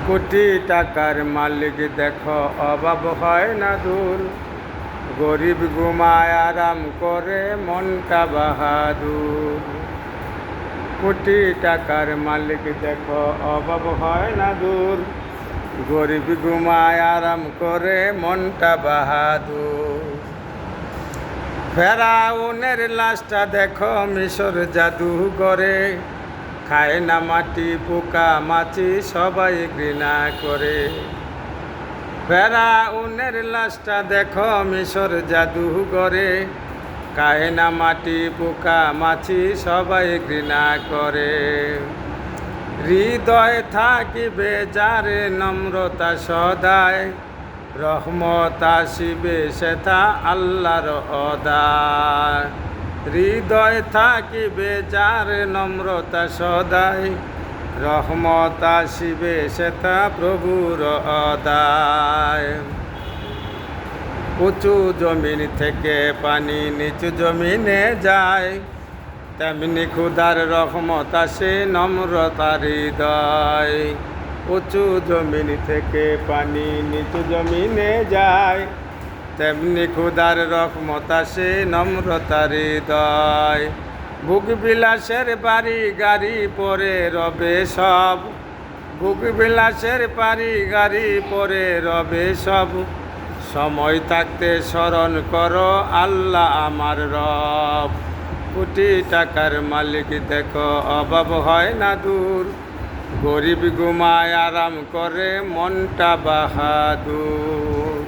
কোটি টাকার মালিক দেখো অভাব হয় না দূর, গরিব ঘুমায় আরাম করে মনটা বাহাদুর। কোটি টাকার মালিক দেখো অভাব হয় না দূর, গরিব ঘুমায় আরাম করে মনটা বাহাদুর। ফেরাউনের লাশটা দেখো মিশর জাদুঘরে, খায় না মাটি পোকা মাছি সবাই ঘৃণা করে। ফেরাউনের লাশটা দেখো মিশর জাদুঘরে, খায় না মাটি পোকা মাছি সবাই ঘৃণা করে। হৃদয় থাকিবে যারে নম্রতা সদায়, রহমত আসিবে সেথা আল্লাহর অদায়। হৃদয় থাকিবে যার নম্রতা সদায়, রহমত আসিবে সেথা প্রভুর অদায়। উঁচু জমিন থেকে পানি নিচু জমিনে যায়, তেমনি ক্ষুধার রহমত আসে নম্রতার হৃদয়। উঁচু জমিন থেকে পানি নিচু জমিনে যায়, তেমনি ক্ষুধার রহমত আসে নম্রতার হৃদয়। ভোগ বিলাসের বাড়ি গাড়ি পরে রবে সব, ভোগ বিলাসের বাড়ি গাড়ি পরে রবে সব। সময় থাকতে স্মরণ করো আল্লাহ আমার রব। কোটি টাকার মালিক দেখো অভাব হয় না দূর, গরিব ঘুমায় আরাম করে মনটা বাহাদুর।